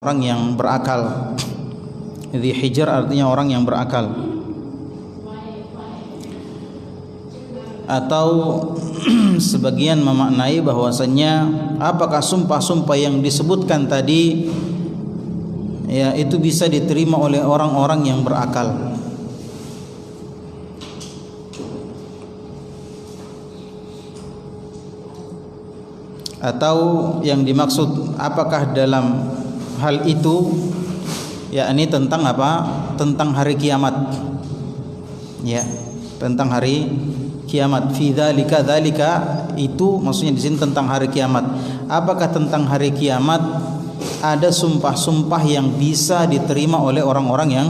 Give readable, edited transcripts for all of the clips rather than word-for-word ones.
orang yang berakal. Dzi hijr artinya orang yang berakal. Atau sebagian memaknai bahwasannya apakah sumpah-sumpah yang disebutkan tadi ya itu bisa diterima oleh orang-orang yang berakal. Atau yang dimaksud apakah dalam hal itu yakni tentang apa? Tentang hari kiamat. Ya, tentang hari kiamat. Fi dzalika itu maksudnya di sini tentang hari kiamat. Apakah tentang hari kiamat ada sumpah-sumpah yang bisa diterima oleh orang-orang yang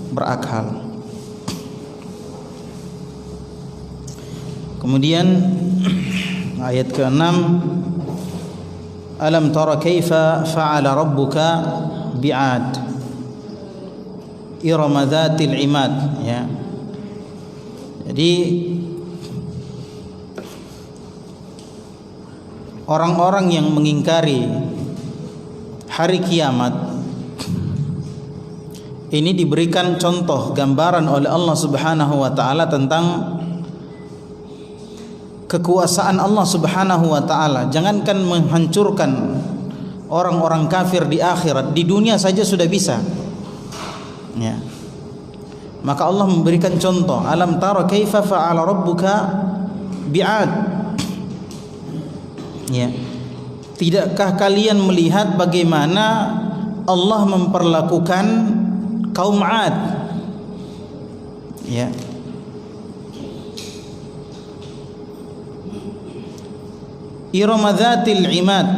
berakal? Kemudian ayat ke-6, alam tara kaifa fa'ala rabbuka bi'ad irama dzatil imad, ya. Jadi orang-orang yang mengingkari hari kiamat ini diberikan contoh gambaran oleh Allah Subhanahu wa taala tentang kekuasaan Allah Subhanahu wa taala. Jangankan menghancurkan orang-orang kafir di akhirat, di dunia saja sudah bisa. Ya. Maka Allah memberikan contoh, alam tara kaifa fa'ala rabbuka bi'ad. Ya. Tidakkah kalian melihat bagaimana Allah memperlakukan kaum 'Ad? Ya. Irama dzatil imad,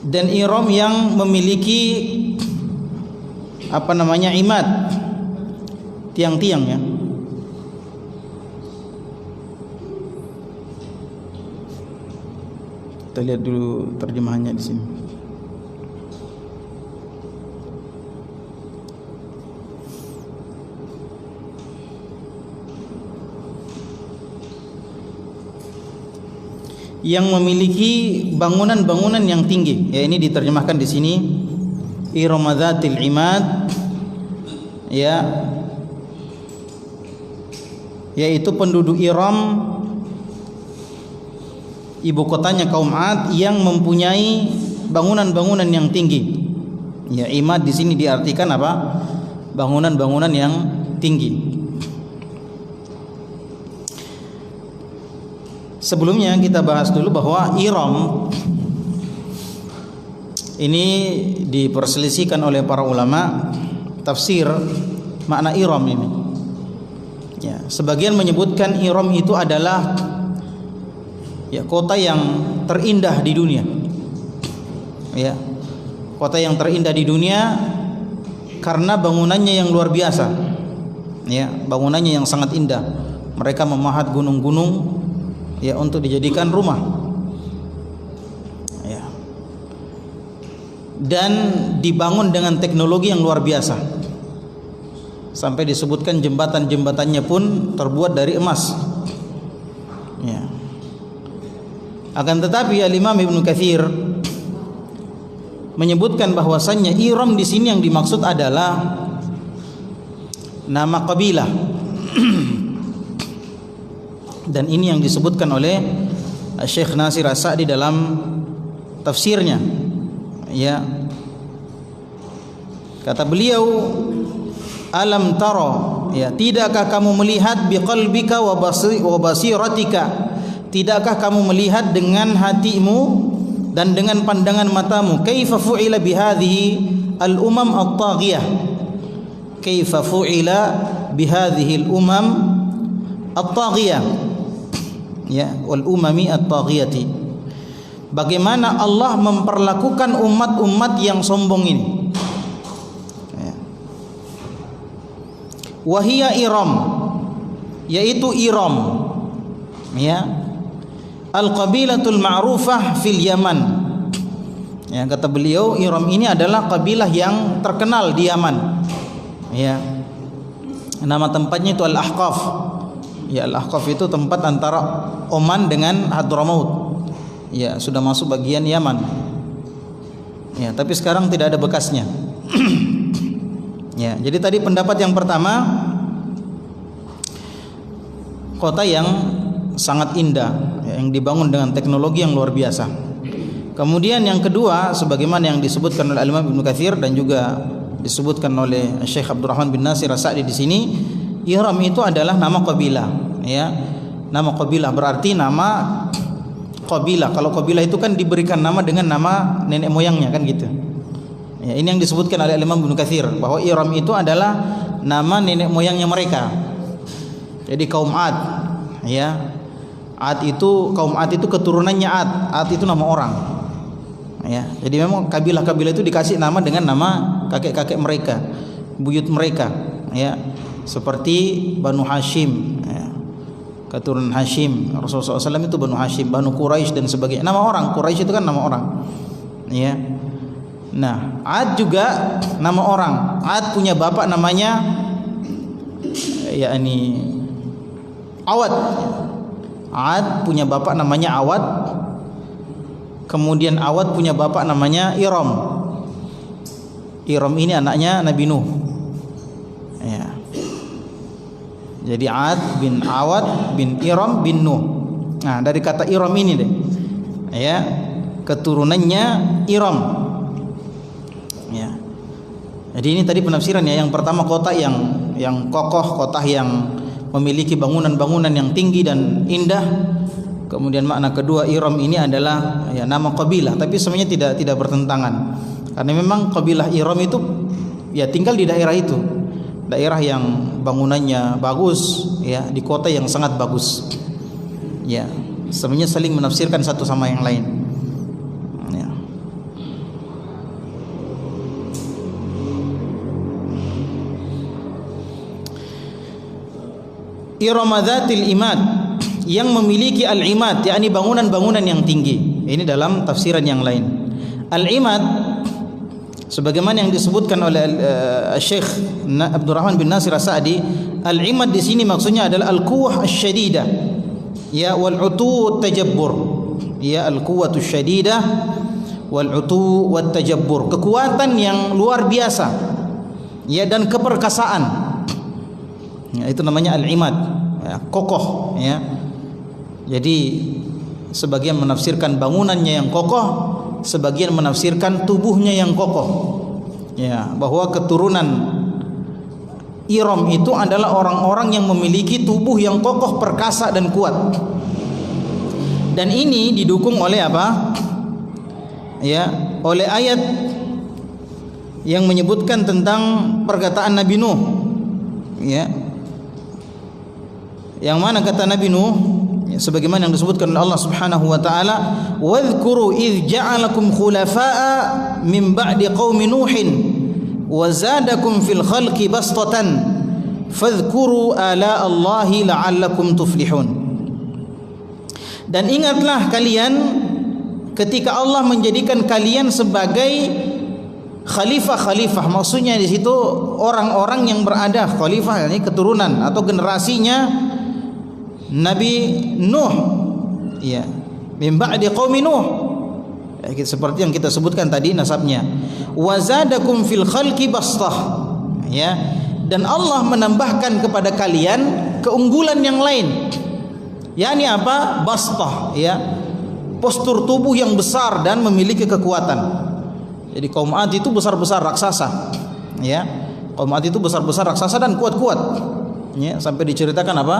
dan Iram yang memiliki apa namanya imad, tiang-tiang, ya. Kita lihat dulu terjemahannya di sini. Yang memiliki bangunan-bangunan yang tinggi, ya, ini diterjemahkan di sini irama dzatil imad, ya, yaitu penduduk Iram, ibu kotanya kaum 'Ad, yang mempunyai bangunan-bangunan yang tinggi. Ya, imad di sini diartikan apa? Bangunan-bangunan yang tinggi. Sebelumnya kita bahas dulu bahwa Iram ini diperselisihkan oleh para ulama tafsir makna Iram ini. Ya, sebagian menyebutkan Iram itu adalah ya kota yang terindah di dunia. Ya, kota yang terindah di dunia karena bangunannya yang luar biasa. Ya, bangunannya yang sangat indah. Mereka memahat gunung-gunung, ya, untuk dijadikan rumah, ya, dan dibangun dengan teknologi yang luar biasa, sampai disebutkan jembatan-jembatannya pun terbuat dari emas, ya. Akan tetapi Al-Imam Ibnu Katsir menyebutkan bahwasannya Iram di sini yang dimaksud adalah nama kabilah. Dan ini yang disebutkan oleh Syekh Nasir As-Sa'di dalam tafsirnya. Ya. Kata beliau, alam tara, ya, tidakkah kamu melihat biqalbika wa basiratika? Tidakkah kamu melihat dengan hatimu dan dengan pandangan matamu kaifa fu'ila bihadhihi al-umam at-taghiyah? Kaifa fu'ila bihadhihi al-umam at-taghiyah? Ya, wal umami at-taghiyati. Bagaimana Allah memperlakukan umat-umat yang sombong ini. Ya. Wahia Iram, yaitu Iram, ya, al-qabilatul ma'rufah fil Yaman. Ya, kata beliau Iram ini adalah kabilah yang terkenal di Yaman. Ya. Nama tempatnya itu Al-Ahqaf. Ya, Al-Ahqaf itu tempat antara Oman dengan Hadramaut. Ya, sudah masuk bagian Yaman. Ya, tapi sekarang tidak ada bekasnya. Ya, jadi tadi pendapat yang pertama, kota yang sangat indah, yang dibangun dengan teknologi yang luar biasa. Kemudian yang kedua, sebagaimana yang disebutkan oleh Imam Ibnu Katsir dan juga disebutkan oleh Syekh Abdurrahman bin Nasir As-Sa'di di sini, Ihram itu adalah nama kabilah, ya. Nama kabilah berarti nama kabilah. Kalau kabilah itu kan diberikan nama dengan nama nenek moyangnya, kan gitu. Ya, ini yang disebutkan oleh Imam Ibnu Katsir bahwa Ihram itu adalah nama nenek moyangnya mereka. Jadi kaum Ad, ya. Ad itu, kaum Ad itu keturunannya Ad. Ad itu nama orang. Ya, jadi memang kabilah-kabilah itu dikasih nama dengan nama kakek-kakek mereka, buyut mereka, ya. Seperti Banu Hashim, ya. Keturunan Hashim. Rasulullah SAW itu Banu Hashim, Banu Quraisy dan sebagainya. Nama orang, Quraisy itu kan nama orang, ya. Nah, Ad juga nama orang. Ad punya bapak namanya, yakni Awad. Ad punya bapak namanya Awad. Kemudian Awad punya bapak namanya Iram. Iram ini anaknya Nabi Nuh. Ya. Jadi Ad bin Awad bin Iram bin Nuh. Nah, dari kata Iram ini deh. Ya, keturunannya Iram. Ya. Jadi ini tadi penafsirannya. Yang pertama kota yang kokoh, kota yang memiliki bangunan-bangunan yang tinggi dan indah. Kemudian makna kedua, Iram ini adalah ya nama kabilah, tapi sebenarnya tidak bertentangan. Karena memang kabilah Iram itu ya tinggal di daerah itu. Daerah yang bangunannya bagus, ya, di kota yang sangat bagus. Ya, sebenarnya saling menafsirkan satu sama yang lain. Ya. Iramadzatil imad, yang memiliki al-imad, yakni bangunan-bangunan yang tinggi. Ini dalam tafsiran yang lain. Al-imad sebagaimana yang disebutkan oleh Syekh Abdurrahman bin Nasir As-Sa'di, al-imad di sini maksudnya adalah al-quwwah asy-syadidah, ya, wal-'utu wat-tajabbur. Ya, al-quwwatu asy-syadidah wal-'utu wat-tajabbur, kekuatan yang luar biasa, ya, dan keperkasaan. Ya, itu namanya al-imad, ya, kokoh, ya. Jadi sebagian menafsirkan bangunannya yang kokoh, sebagian menafsirkan tubuhnya yang kokoh. Ya, bahwa keturunan Iram itu adalah orang-orang yang memiliki tubuh yang kokoh, perkasa dan kuat. Dan ini didukung oleh apa? Ya, oleh ayat yang menyebutkan tentang perkataan Nabi Nuh. Ya. Yang mana kata Nabi Nuh, sebagaimana yang disebutkan oleh Allah Subhanahu wa taala, "Wadhkuru idz ja'alakum khulafa'a min ba'di qaumi Nuhin wa zadakum fil khalqi bastatan fadhkuru ala Allahi la'allakum tuflihun." Dan ingatlah kalian ketika Allah menjadikan kalian sebagai khalifah-khalifah. Maksudnya di situ orang-orang yang berada, khalifah yakni keturunan atau generasinya Nabi Nuh, ya, min ba'di qaumi Nuh, ya, seperti yang kita sebutkan tadi nasabnya. Wazadakum fil khalqi bastah, ya, dan Allah menambahkan kepada kalian keunggulan yang lain. yakni apa? Bastah, ya, postur tubuh yang besar dan memiliki kekuatan. Jadi kaum Ad itu besar-besar raksasa, ya, kaum Ad itu besar-besar raksasa dan kuat-kuat, ya, sampai diceritakan apa?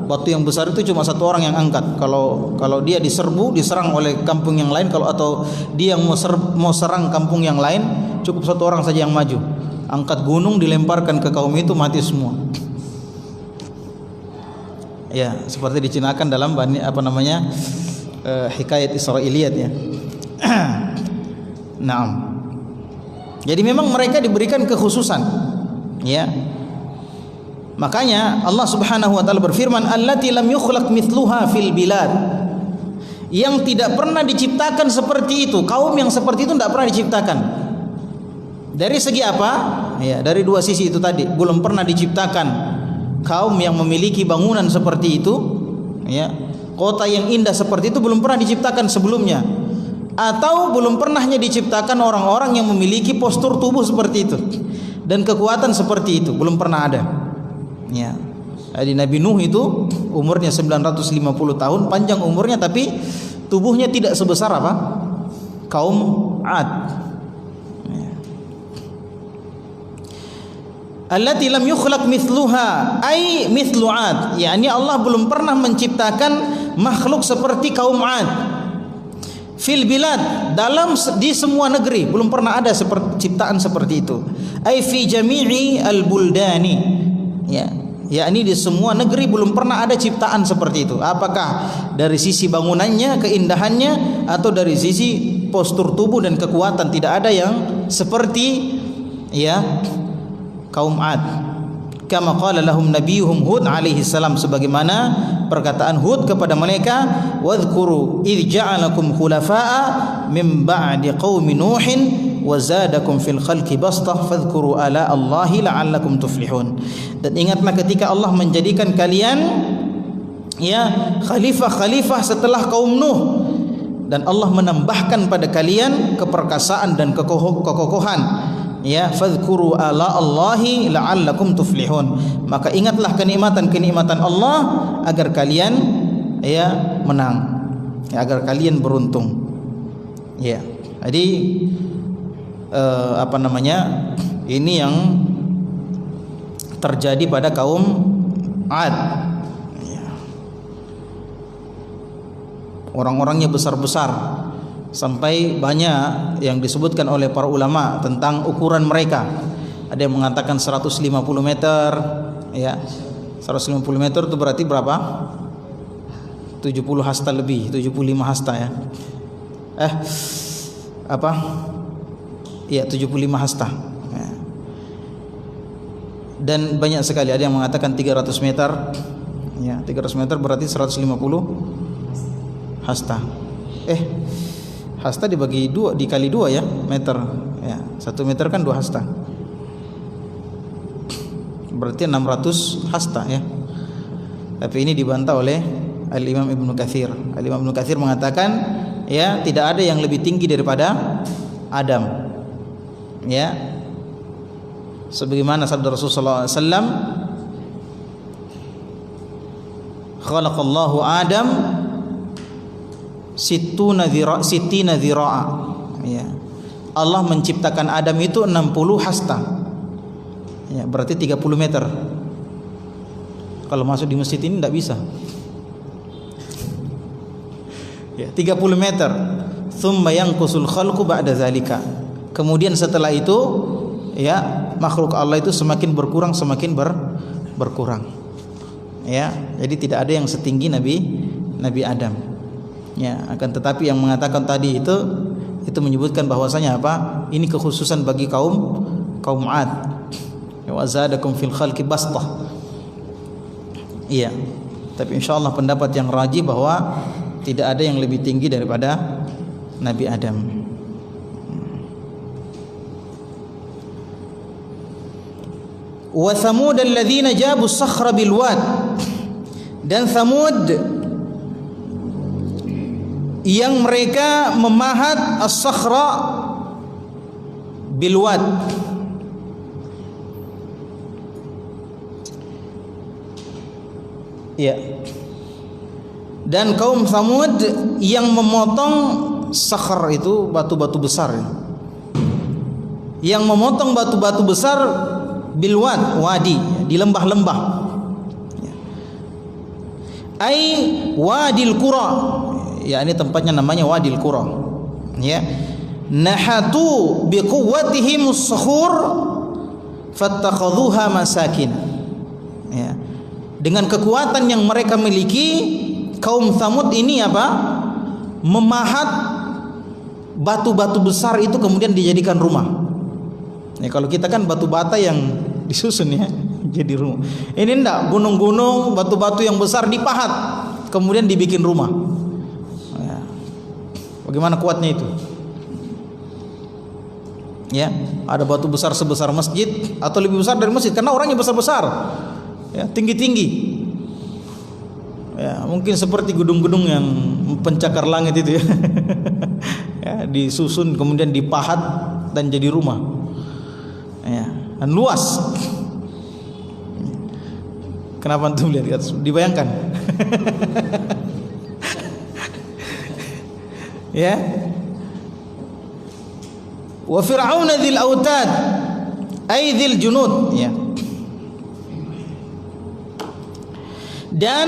Batu yang besar itu cuma satu orang yang angkat. Kalau dia diserang oleh kampung yang lain, atau dia mau serang kampung yang lain, cukup satu orang saja yang maju. Angkat gunung dilemparkan ke kaum itu, mati semua. Ya, seperti dicinakan dalam hikayat Israiliyat, ya. Naam. Jadi memang mereka diberikan kekhususan, ya. Makanya Allah Subhanahu wa taala berfirman, allati lam yukhlaq mithluha fil bilad, yang tidak pernah diciptakan seperti itu. Kaum yang seperti itu tidak pernah diciptakan. Dari segi apa? Ya, dari dua sisi itu tadi. Belum pernah diciptakan kaum yang memiliki bangunan seperti itu, ya, kota yang indah seperti itu belum pernah diciptakan sebelumnya, atau belum pernahnya diciptakan orang-orang yang memiliki postur tubuh seperti itu dan kekuatan seperti itu, belum pernah ada. Ya. Jadi Nabi Nuh itu umurnya 950 tahun, panjang umurnya, tapi tubuhnya tidak sebesar apa? Kaum Ad. Ya. Allati lam yukhlaq mithluha ay mithlu Ad. Yani Allah belum pernah menciptakan makhluk seperti kaum Ad. Fil bilad, di semua negeri belum pernah ada ciptaan seperti itu. Ay fi jami'i al buldani. Ya. Yakni di semua negeri belum pernah ada ciptaan seperti itu. Apakah dari sisi bangunannya, keindahannya, atau dari sisi postur tubuh dan kekuatan, tidak ada yang seperti ya kaum Ad. Kama qala lahum nabiyuhum Hud alaihi salam, sebagaimana perkataan Hud kepada mereka, wadhkuru idh ja'alakum khulafa'a min ba'di qaumi Nuhin wa zadakum fil khalqi bastah fadhkuru ala Allahi la'allakum tuflihun. Dan ingatlah ketika Allah menjadikan kalian ya khalifah-khalifah setelah kaum Nuh, dan Allah menambahkan pada kalian keperkasaan dan kekokohan. Ya, fadhkuru ala Allahi la'allakum tuflihun. Maka ingatlah kenikmatan-kenikmatan Allah agar kalian ya menang, ya, agar kalian beruntung. Ya. Jadi ini yang terjadi pada kaum Ad. Ya. Orang-orangnya besar-besar, sampai banyak yang disebutkan oleh para ulama tentang ukuran mereka. Ada yang mengatakan 150 meter, ya. 150 meter itu berarti berapa? 70 hasta lebih, 75 hasta ya. Ya, 75 hasta. Ya. Dan banyak sekali, ada yang mengatakan 300 meter. Ya, 300 meter berarti 150 hasta. Hasta dibagi dua, dikali 2 ya, meter. Ya, 1 meter kan 2 hasta. Berarti 600 hasta ya. Tapi ini dibantah oleh Al-Imam Ibnu Katsir. Al-Imam Ibnu Katsir mengatakan, ya, tidak ada yang lebih tinggi daripada Adam. Ya. Sebagaimana sabda Rasulullah SAW, khalaqallahu Adam sittina dhira'a. Ya. Allah menciptakan Adam itu 60 hasta. Ya, berarti 30 meter. Kalau masuk di masjid ini tidak bisa. Ya, 30 meter. Tsumma yanqusul khalqu ba'da zalika. Kemudian setelah itu, ya, makhluk Allah itu semakin berkurang, berkurang. Ya, jadi tidak ada yang setinggi Nabi Adam. Ya, akan tetapi yang mengatakan tadi itu menyebutkan bahwasanya apa? Ini kekhususan bagi kaum Ad. Wa zadakum fil khalqi bastah. Iya. Tapi insyaallah pendapat yang rajih bahwa tidak ada yang lebih tinggi daripada Nabi Adam. Wa Thamud alladzina jabu as-sakhra bil wad. Dan Thamud yang mereka memahat as-sakhra bil wad. Ya. Dan kaum Thamud yang memotong sakhr itu batu-batu besar. Yang memotong batu-batu besar bil wad, wadi, di lembah-lembah. Ai wadil qura. Ya, ini tempatnya namanya Wadil Qura. Ya. Nahatu biquwwatihim as-sakhur fattakhadhuha masakin. Ya. Dengan kekuatan yang mereka miliki, kaum Tsamud ini apa? Memahat batu-batu besar itu kemudian dijadikan rumah. Ya, kalau kita kan batu bata yang disusun ya jadi rumah. Ini enggak, gunung-gunung, batu-batu yang besar dipahat kemudian dibikin rumah. Ya. Bagaimana kuatnya itu? Ya, ada batu besar sebesar masjid atau lebih besar dari masjid karena orangnya besar-besar. ya, tinggi-tinggi. Ya, mungkin seperti gedung-gedung yang pencakar langit itu ya. Ya, disusun kemudian dipahat dan jadi rumah. Ya, dan luas. Kenapa antum lihat ke atas? Dibayangkan. Ya. Wa fir'aun dzil autad ay dzil junud, ya. Dan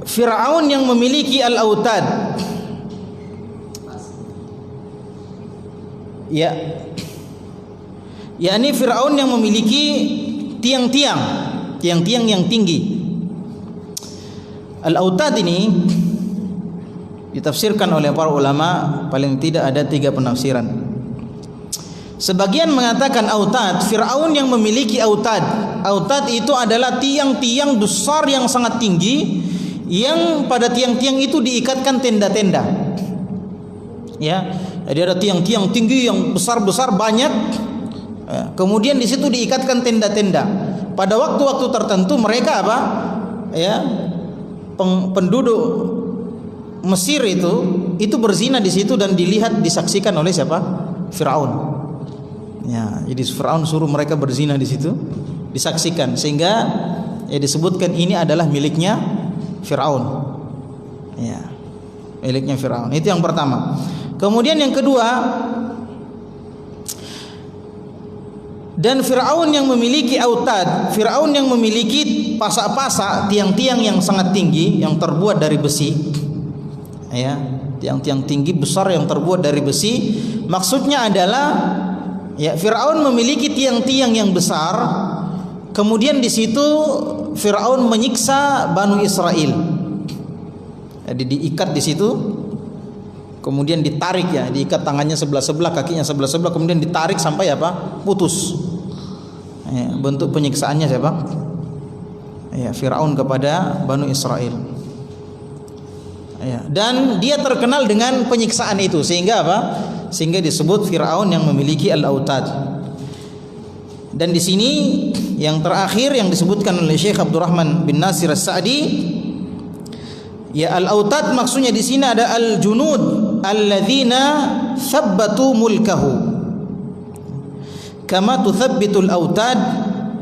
Fir'aun yang memiliki al-autad, ya, yakni Fir'aun yang memiliki tiang-tiang yang tinggi. Al-autad ini ditafsirkan oleh para ulama, paling tidak ada 3 penafsiran. Sebagian mengatakan autad, Fir'aun yang memiliki autad. Autad itu adalah tiang-tiang besar yang sangat tinggi, yang pada tiang-tiang itu diikatkan tenda-tenda. Ya, jadi ada tiang-tiang tinggi yang besar-besar banyak. Kemudian di situ diikatkan tenda-tenda. Pada waktu-waktu tertentu mereka apa? Ya, penduduk Mesir itu berzina di situ dan dilihat, disaksikan oleh siapa? Firaun. Ya, jadi Firaun suruh mereka berzina di situ, disaksikan, sehingga ya disebutkan ini adalah miliknya Firaun. Ya, miliknya Firaun. Itu yang pertama. Kemudian yang kedua, dan Firaun yang memiliki autad, Firaun yang memiliki pasak-pasak, tiang-tiang yang sangat tinggi yang terbuat dari besi. Ya, tiang-tiang tinggi besar yang terbuat dari besi. Maksudnya adalah ya, Firaun memiliki tiang-tiang yang besar. Kemudian di situ Firaun menyiksa Banu Israel. Jadi diikat di situ, kemudian ditarik, ya, diikat tangannya sebelah-sebelah, kakinya sebelah-sebelah, kemudian ditarik sampai apa? Putus. Ya, bentuk penyiksaannya siapa? Ya, Firaun kepada Banu Israel. Ya, dan dia terkenal dengan penyiksaan itu, sehingga apa? Sehingga disebut Firaun yang memiliki al-autad. Dan di sini yang terakhir yang disebutkan oleh Syekh Abdurrahman bin Nasir As-Sa'di, ya, al-autad maksudnya di sini ada al-junud alladzina thabbatu mulkahu kama tuthabbitul autad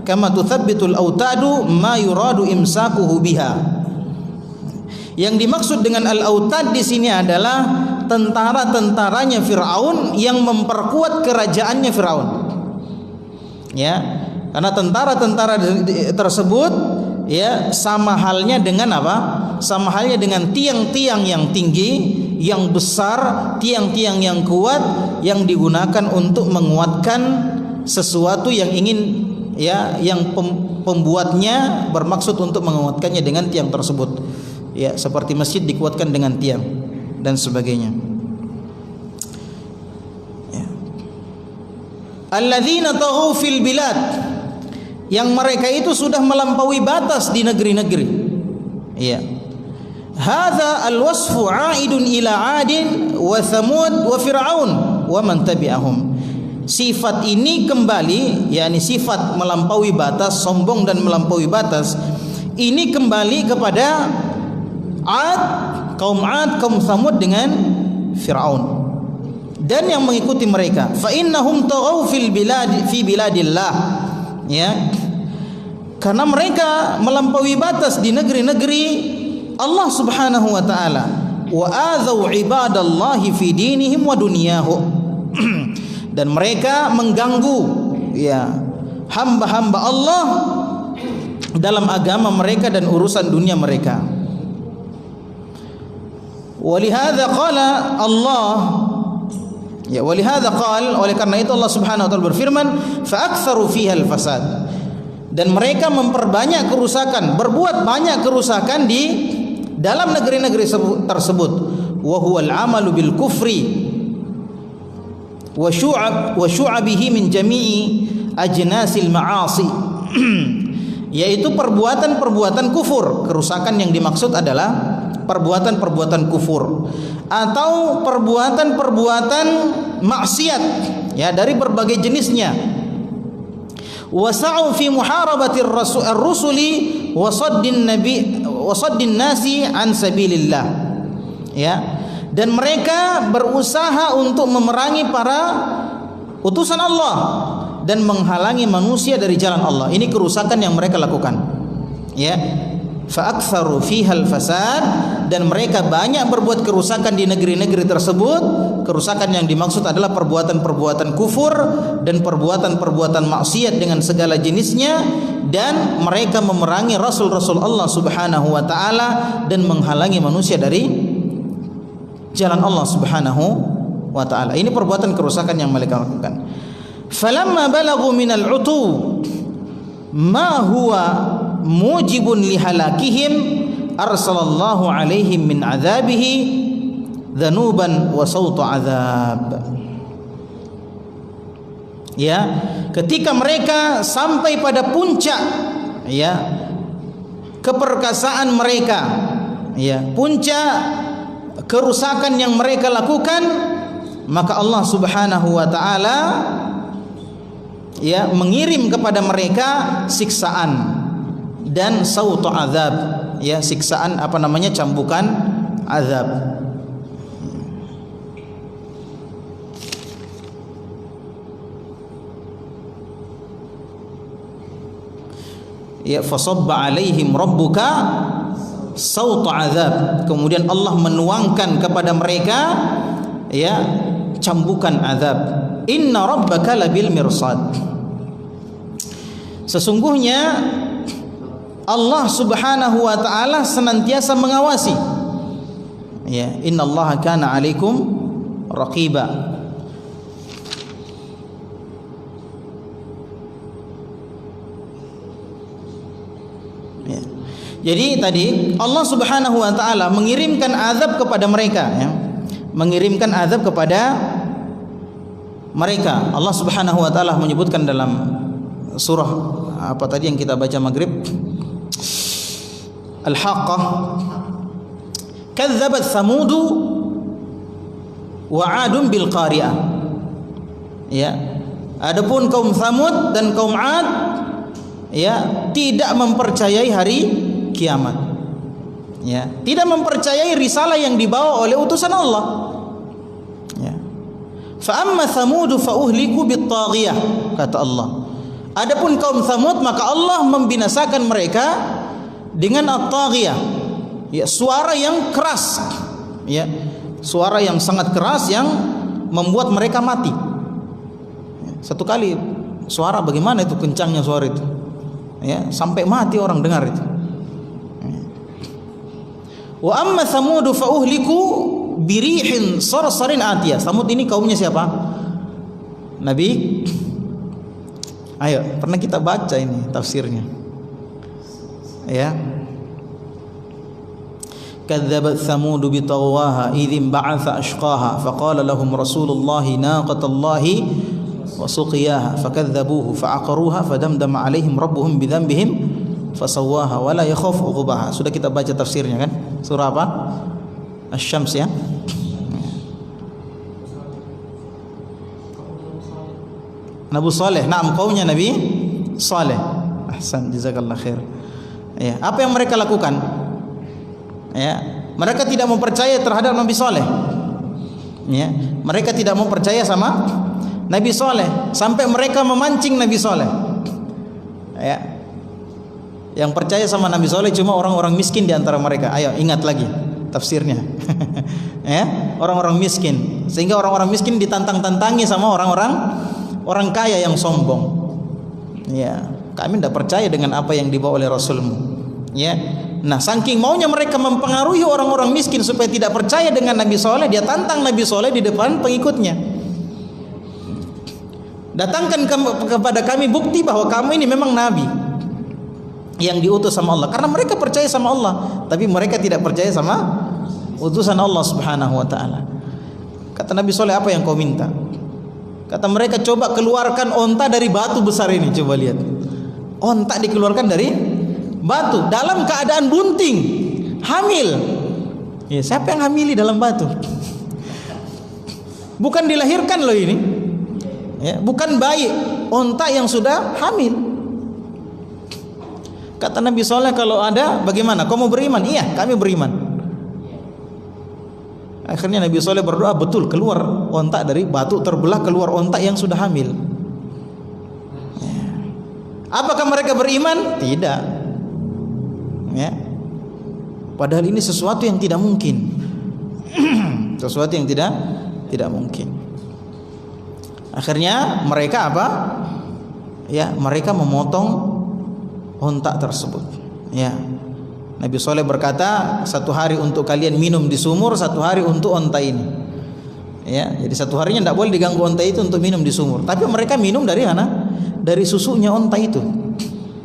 kama tuthabbitul autadu ma yuradu imsakuhu biha. Yang dimaksud dengan al-autad di sini adalah tentara-tentaranya Firaun yang memperkuat kerajaannya Firaun. Ya, karena tentara-tentara tersebut ya sama halnya dengan apa? Sama halnya dengan tiang-tiang yang tinggi, yang besar, tiang-tiang yang kuat yang digunakan untuk menguatkan sesuatu yang ingin, ya, yang pembuatnya bermaksud untuk menguatkannya dengan tiang tersebut. Ya, seperti masjid dikuatkan dengan tiang dan sebagainya. Ya. Alladzina taghaw fil bilad, yang mereka itu sudah melampaui batas di negeri-negeri. Iya. Hadza al-wasfu 'aidun ila 'adin wa thamud wa fir'aun wa man tabi'ahum. Sifat ini kembali, yakni sifat melampaui batas, sombong dan melampaui batas, ini kembali kepada kaum Ad, kaum Thamud dengan Firaun dan yang mengikuti mereka. Fa innahum taghaw fil bilad fi biladillah, ya, karena mereka melampaui batas di negeri-negeri Allah Subhanahu wa taala. Wa adzau ibadallahi fi dinihim wa dunyahu. Dan mereka mengganggu, ya, hamba-hamba Allah dalam agama mereka dan urusan dunia mereka. Walihada qala Allah, ya, walihada qala, oleh karena itu Allah Subhanahu wa taala berfirman, fa aktsaru fiha al-fasad. Dan mereka memperbanyak kerusakan, berbuat banyak kerusakan di dalam negeri-negeri tersebut. Wa huwal amalu bil kufri wa syu'abihi min jami'i ajnasil ma'asi. Yaitu perbuatan-perbuatan kufur. Kerusakan yang dimaksud adalah perbuatan-perbuatan kufur atau perbuatan-perbuatan maksiat, ya, dari berbagai jenisnya. wa sa'u fi muharabati ar-rusuli wa saddin nasi an sabilillah. Ya. Dan mereka berusaha untuk memerangi para utusan Allah dan menghalangi manusia dari jalan Allah. Ini kerusakan yang mereka lakukan. Ya. Fa'aktsaru fihal fasad, dan mereka banyak berbuat kerusakan di negeri-negeri tersebut. Kerusakan yang dimaksud adalah perbuatan-perbuatan kufur dan perbuatan-perbuatan maksiat dengan segala jenisnya, dan mereka memerangi rasul-rasul Allah Subhanahu wa taala dan menghalangi manusia dari jalan Allah Subhanahu wa taala. Ini perbuatan kerusakan yang mereka lakukan. Falamma balaghu minal utu ma huwa mujibun lihalakihim arsalallahu alaihim min adzabihi dhanuban wa sawta adzab. Ya, ketika mereka sampai pada puncak ya keperkasaan mereka, ya, puncak kerusakan yang mereka lakukan, maka Allah Subhanahu wa taala ya mengirim kepada mereka siksaan dan sautu azab, ya, siksaan cambukan azab. Ya, fasabba alaihim rabbuka sautu azab. Kemudian Allah menuangkan kepada mereka ya cambukan azab. Inna rabbaka labil mirsad. Sesungguhnya Allah Subhanahu wa taala senantiasa mengawasi. Ya, innallaha kana 'alaikum raqiba. Ya. Jadi tadi Allah Subhanahu wa taala mengirimkan azab kepada mereka, ya. Mengirimkan azab kepada mereka. Allah Subhanahu wa taala menyebutkan dalam surah apa tadi yang kita baca maghrib, Al-Haqqah, kadzabat Tsamudu wa 'Adun bil qari'ah. Ya. Adapun kaum Tsamud dan kaum 'Ad ya tidak mempercayai hari kiamat. Ya, tidak mempercayai risalah yang dibawa oleh utusan Allah. Ya. Fa amma Tsamud fa uhliku bit taghiyah, kata Allah. Adapun kaum Tsamud maka Allah membinasakan mereka dengan at-taghiyah. Ya, suara yang keras. Ya, suara yang sangat keras yang membuat mereka mati. Ya, satu kali suara, bagaimana itu kencangnya suara itu? Ya, sampai mati orang dengar itu. Wa amma Tsamud fa uhliku birihin sarsarin atiyah. Tsamud ini kaumnya siapa? Nabi. Ayo, pernah kita baca ini tafsirnya. Ya. Kadzabat Tsamud bi tawwaha idzin ba'atha ashqaha faqala lahum rasulullahi naqatallahi wa suqiyaha fakadzabuhu fa'aqaruha fadamdama 'alaihim rabbuhum bidzambihim fasawwaha wa la yakhafu 'uqbaha. Sudah kita baca tafsirnya kan? Surah apa? Asy-Syams, ya. Nabi Saleh, naam, kaumnya Nabi Saleh. Ahsan, jazakallah khair. Ya, apa yang mereka lakukan? Ya, mereka tidak mempercayai terhadap Nabi Saleh. Ya, mereka tidak mempercaya sama Nabi Saleh sampai mereka memancing Nabi Saleh. Ya. Yang percaya sama Nabi Saleh cuma orang-orang miskin di antara mereka. Ayo ingat lagi tafsirnya. Ya, orang-orang miskin. Sehingga orang-orang miskin ditantang-tantangi sama orang kaya yang sombong. Ya, kami tidak percaya dengan apa yang dibawa oleh Rasulmu. Ya. Nah, saking maunya mereka mempengaruhi orang-orang miskin supaya tidak percaya dengan Nabi Saleh, dia tantang Nabi Saleh di depan pengikutnya. Datangkan kepada kami bukti bahwa kamu ini memang nabi yang diutus sama Allah. Karena mereka percaya sama Allah, tapi mereka tidak percaya sama utusan Allah Subhanahu wa taala. Kata Nabi Saleh, apa yang kau minta? Kata mereka, coba keluarkan onta dari batu besar ini. Coba lihat, onta dikeluarkan dari batu dalam keadaan bunting, hamil. Ya, siapa yang hamili dalam batu? Bukan dilahirkan loh ini. Ya, bukan bayi, onta yang sudah hamil. Kata Nabi Soleh, kalau ada bagaimana? Kau mau beriman? Iya, kami beriman. Akhirnya Nabi Soleh berdoa, betul keluar ontak dari batu terbelah, keluar ontak yang sudah hamil. Apakah mereka beriman? Tidak. Ya. Padahal ini sesuatu yang tidak mungkin. Sesuatu yang tidak mungkin. Akhirnya mereka apa? Ya, mereka memotong ontak tersebut. Ya. Nabi Soleh berkata, 1 hari untuk kalian minum di sumur, 1 hari untuk onta ini. Ya, jadi 1 harinya tidak boleh diganggu onta itu untuk minum di sumur. Tapi mereka minum dari mana? Dari susunya onta itu.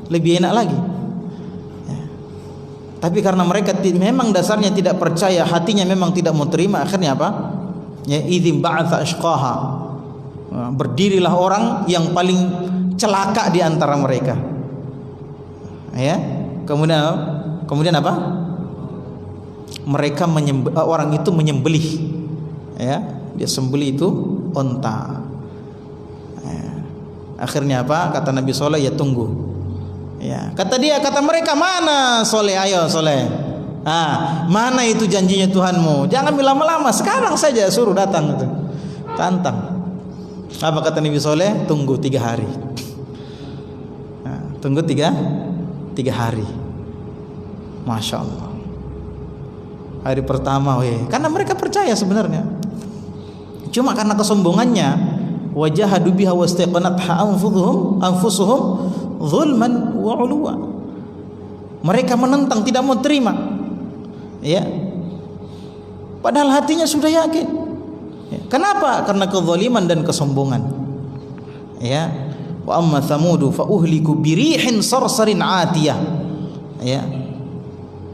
Lebih enak lagi. Ya. Tapi karena mereka memang dasarnya tidak percaya, hatinya memang tidak mau terima, akhirnya apa? Ya, idzim ba'atha ashqaha. Berdirilah orang yang paling celaka di antara mereka. Ya. Kemudian apa? Mereka orang itu menyembelih. Ya, dia sembelih itu onta. Ya. Akhirnya apa? Kata Nabi Soleh, ya tunggu. Ya, kata mereka, mana Soleh? Ayo Soleh. Mana itu janjinya Tuhanmu? Jangan lama-lama, sekarang saja suruh datang itu. Tantang. Apa kata Nabi Soleh? Tunggu 3 hari. Tunggu 3 hari. Masya Allah. Hari pertama, karena mereka percaya sebenarnya. Cuma karena kesombongannya, wajahadu biha wastaqanatha anfusuhum zulman wa uluwa. Mereka menentang, tidak mau terima. Ya. Padahal hatinya sudah yakin. Ya. Kenapa? Karena kezaliman dan kesombongan. Ya. Wa amma thamudu fa uhliku birihin sarsarin atiyah. Ya.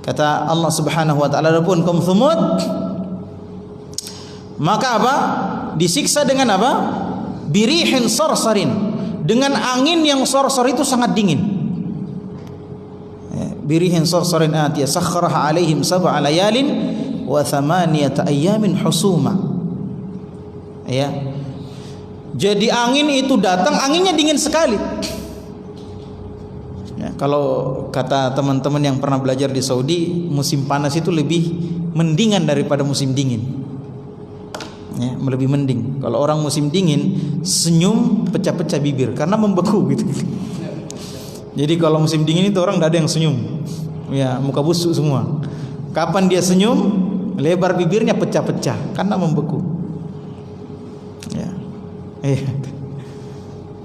Kata Allah Subhanahu wa taala, adapun kaum Tsamud, maka apa? Disiksa dengan apa? Birihin sarsarin, dengan angin yang sarsar itu sangat dingin. Birihin sarsarin atiyah sakharaha alaihim sab'a layalin wa thamaniyata ayyamin husuma. Ya. Jadi angin itu datang, anginnya dingin sekali. Ya, kalau kata teman-teman yang pernah belajar di Saudi, musim panas itu lebih mendingan daripada musim dingin. Ya, lebih mending. Kalau orang musim dingin senyum pecah-pecah bibir karena membeku gitu. Jadi kalau musim dingin itu orang tidak ada yang senyum. Ya, muka busuk semua. Kapan dia senyum, lebar bibirnya pecah-pecah karena membeku. Ya.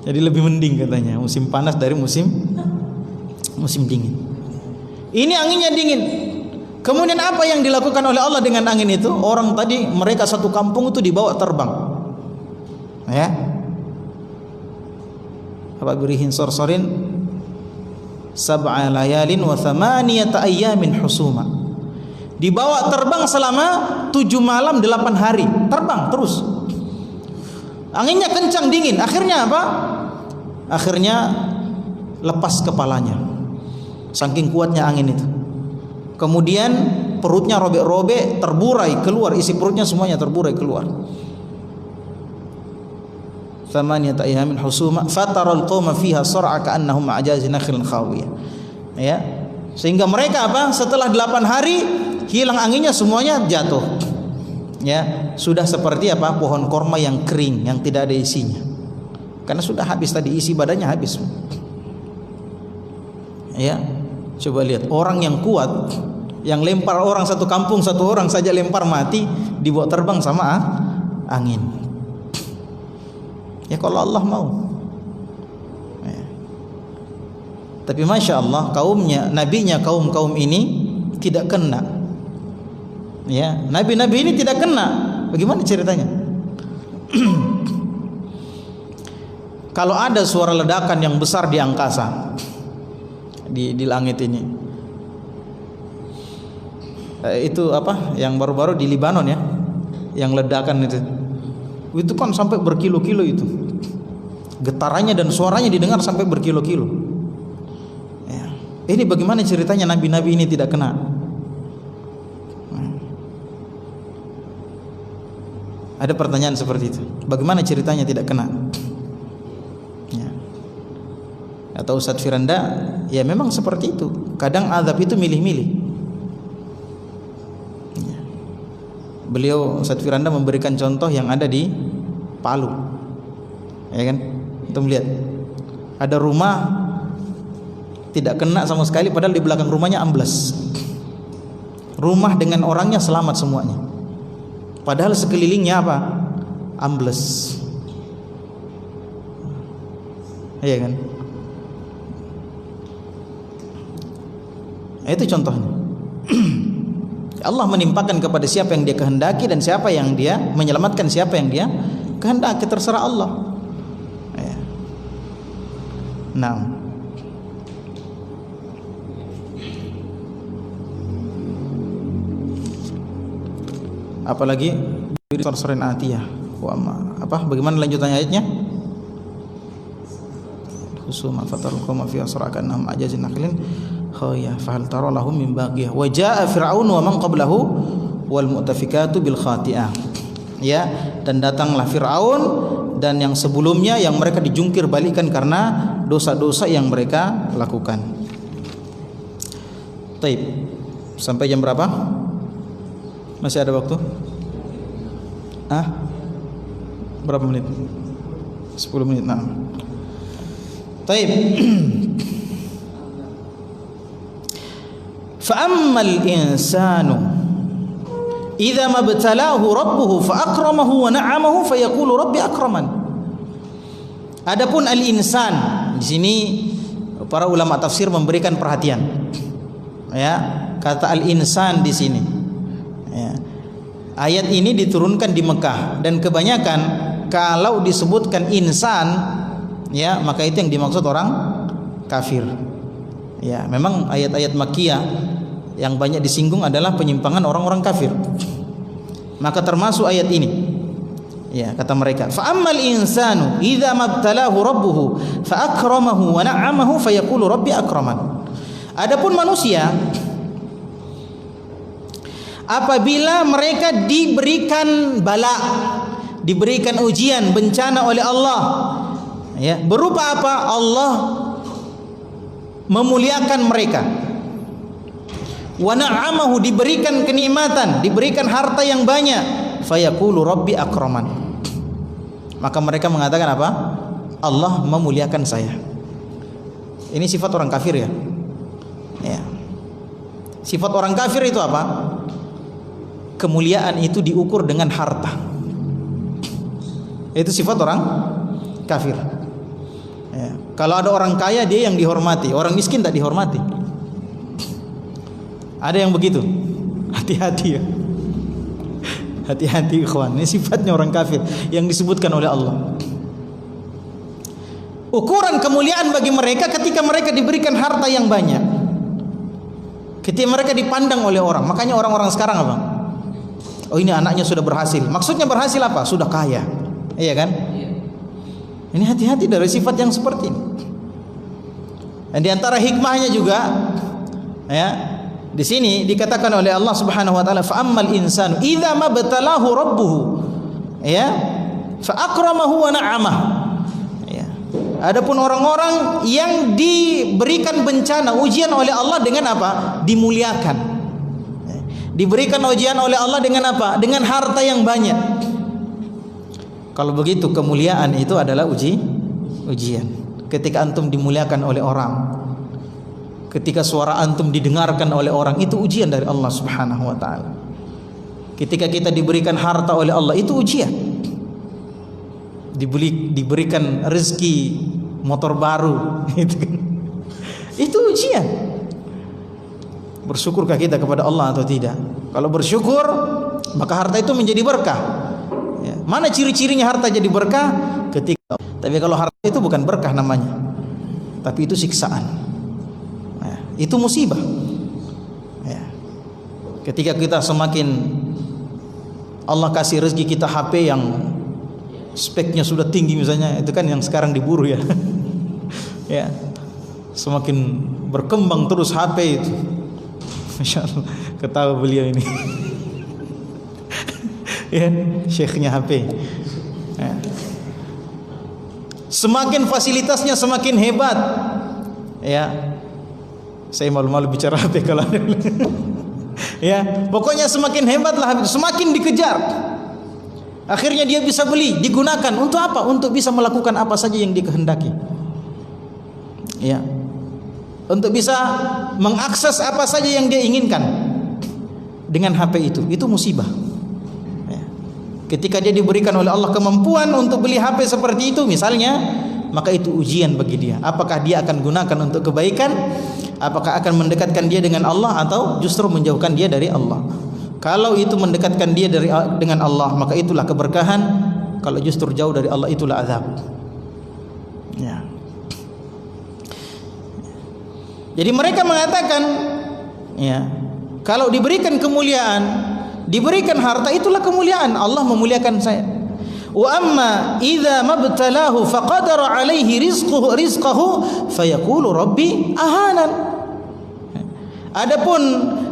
Jadi lebih mending katanya musim panas dari musim dingin. Ini anginnya dingin. Kemudian apa yang dilakukan oleh Allah dengan angin itu? Orang tadi mereka satu kampung itu dibawa terbang. Ya. Apa birihin sorsorin sab'a layalin wa thamaniyata ayyamin husuma. Dibawa terbang selama 7 malam 8 hari. Terbang terus. Anginnya kencang dingin. Akhirnya apa? Akhirnya lepas kepalanya. Saking kuatnya angin itu. Kemudian perutnya robek-robek, terburai keluar, isi perutnya semuanya terburai keluar. Thamaniyata ayyamin husuma fataral qauma fiha sar'a ka'annahum a'jazi nakhlin khawiyah. Ya. Sehingga mereka apa? Setelah 8 hari hilang anginnya, semuanya jatuh. Ya, sudah seperti apa? Pohon korma yang kering, yang tidak ada isinya. Karena sudah habis tadi, isi badannya habis. Ya. Coba lihat, orang yang kuat, yang lempar orang satu kampung, satu orang saja lempar mati, dibawa terbang sama angin. Ya kalau Allah mau. Ya. Tapi masya Allah, kaumnya, nabinya kaum ini tidak kena. Ya, nabi-nabi ini tidak kena. Bagaimana ceritanya? Kalau ada suara ledakan yang besar di angkasa, di langit ini, itu apa? Yang baru-baru di Libanon ya, yang ledakan itu kan sampai berkilo-kilo itu, getarannya dan suaranya didengar sampai berkilo-kilo. Ya. Ini bagaimana ceritanya nabi-nabi ini tidak kena? Ada pertanyaan seperti itu. Bagaimana ceritanya tidak kena? Ya. atau Ustadz Firanda, ya memang seperti itu. Kadang azab itu milih-milih. Beliau Ustadz Firanda memberikan contoh yang ada di Palu, ya kan? Untuk melihat ada rumah tidak kena sama sekali, padahal di belakang rumahnya amblas. Rumah dengan orangnya selamat semuanya, padahal sekelilingnya apa? Ambles. Iya kan? Itu contohnya. Allah menimpakan kepada siapa yang Dia kehendaki, dan siapa yang Dia menyelamatkan siapa yang Dia kehendaki, terserah Allah. Ya. Nah, apalagi sorsorin atiyah. Bagaimana lanjutannya ayatnya? Husuma fatarul qawma fi asra'kanahum ajazin nakhilin khayah fahal tara lahum min baqiyah wa jaa fir'aun wa man qablahu wal mu'tafikatu bil khati'ah. Ya, dan datanglah Fir'aun dan yang sebelumnya yang mereka dijungkir balikan karena dosa-dosa yang mereka lakukan. Taib. Sampai jam berapa? Masih ada waktu? Berapa menit? 10 menit. Nah. Taib. Fa'ammal insanu idza mabtalahu rabbuhu fa'akramahu wa na'amahu fayaqulu rabbi akraman. Adapun al-insan, di sini para ulama tafsir memberikan perhatian. Ya, kata al-insan di sini. Ya. Ayat ini diturunkan di Mekah, dan kebanyakan kalau disebutkan insan, ya, maka itu yang dimaksud orang kafir. Ya, memang ayat-ayat Makkiyah yang banyak disinggung adalah penyimpangan orang-orang kafir. Maka termasuk ayat ini. Ya, kata mereka, fa ammal insanu idza mabtalahu rabbuhu fa akramahu wa na'amahu fayaqulu rabbi akraman. Adapun manusia, apabila mereka diberikan bala, diberikan ujian, bencana oleh Allah, ya, berupa apa? Allah memuliakan mereka. Wa na'amahu, diberikan kenikmatan, diberikan harta yang banyak. Fayaqulu rabbi akraman. Maka mereka mengatakan apa? Allah memuliakan saya. Ini sifat orang kafir, ya. Ya. Sifat orang kafir itu apa? Kemuliaan itu diukur dengan harta. Itu sifat orang kafir. Ya. Kalau ada orang kaya, dia yang dihormati, orang miskin tak dihormati. Ada yang begitu. Hati-hati, ya. Hati-hati ikhwan. Ini sifatnya orang kafir yang disebutkan oleh Allah. Ukuran kemuliaan bagi mereka ketika mereka diberikan harta yang banyak, ketika mereka dipandang oleh orang. Makanya orang-orang sekarang apa? Oh, ini anaknya sudah berhasil. Maksudnya berhasil apa? Sudah kaya. Iya kan? Ini hati-hati dari sifat yang seperti ini. Dan di antara hikmahnya juga, ya, di sini dikatakan oleh Allah Subhanahu wa taala, fa ammal insanu idza mabtalahu rabbuhu, ya, fa akramahu wa na'amah. Ya. Adapun orang-orang yang diberikan bencana, ujian oleh Allah dengan apa? Dimuliakan. Ya. Diberikan ujian oleh Allah dengan apa? Dengan harta yang banyak. Kalau begitu, kemuliaan itu adalah ujian. Ketika antum dimuliakan oleh orang, ketika suara antum didengarkan oleh orang, itu ujian dari Allah Subhanahu wa taala. Ketika kita diberikan harta oleh Allah, itu ujian. Diberikan rezeki motor baru, itu ujian. Bersyukurkah kita kepada Allah atau tidak? Kalau bersyukur, maka harta itu menjadi berkah. Ya. Mana ciri-cirinya harta jadi berkah? Tapi kalau harta itu bukan berkah namanya, tapi itu siksaan. Itu musibah. Ya. Ketika kita semakin Allah kasih rezeki kita HP yang speknya sudah tinggi misalnya, itu kan yang sekarang diburu, ya. Ya. Semakin berkembang terus HP itu. Masya Allah, ketawa beliau ini. Ya, syekhnya HP. Ya. Semakin fasilitasnya semakin hebat, Ya, saya malu-malu bicara HP kalau ya, pokoknya semakin hebatlah HP, semakin dikejar. Akhirnya dia bisa beli, digunakan untuk apa? Untuk bisa melakukan apa saja yang dikehendaki. Ya, untuk bisa mengakses apa saja yang dia inginkan dengan HP itu musibah. Ya. Ketika dia diberikan oleh Allah kemampuan untuk beli HP seperti itu misalnya, maka itu ujian bagi dia. Apakah dia akan gunakan untuk kebaikan? Apakah akan mendekatkan dia dengan Allah atau justru menjauhkan dia dari Allah? Kalau itu mendekatkan dia dengan Allah, maka itulah keberkahan. Kalau justru jauh dari Allah, itulah azab. Ya. Jadi mereka mengatakan, ya, kalau diberikan kemuliaan, diberikan harta, itulah kemuliaan. Allah memuliakan saya. Wa amma idza mabtalahu faqadara alaihi rizqahu fayaqulu rabbi ahanan. Adapun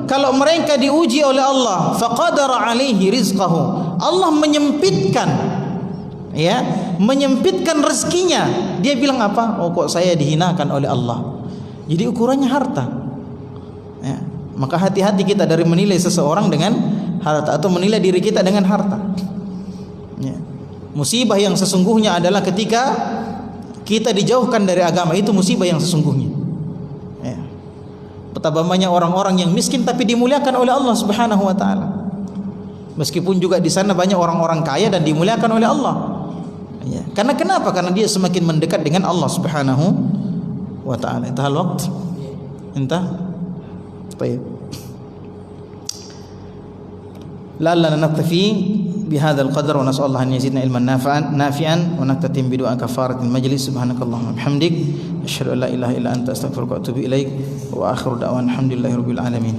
kalau mereka diuji oleh Allah, faqadara alaihi rizqahu, Allah menyempitkan, ya, menyempitkan rezekinya. Dia bilang apa? Oh, kok saya dihinakan oleh Allah. Jadi ukurannya harta. Ya, maka hati-hati kita dari menilai seseorang dengan harta atau menilai diri kita dengan harta. Ya. Musibah yang sesungguhnya adalah ketika kita dijauhkan dari agama, itu musibah yang sesungguhnya. Ya. Betapa banyak orang-orang yang miskin tapi dimuliakan oleh Allah Subhanahu wa taala. Meskipun juga di sana banyak orang-orang kaya dan dimuliakan oleh Allah. Ya. Karena kenapa? Karena dia semakin mendekat dengan Allah Subhanahu wa taala. Intahal waqt. Intah. Baik. La'allana naktafi bihadzal qadar wa nas'alullah an yazidna ilman nafi'an wa naktatim bi du'a kafaratil majlis. Subhanakallahumma bihamdik asyhadu an la ilaha illa anta astaghfiruka wa atubu ilaik wa akhiru da'wana alhamdulillahi rabbil alamin.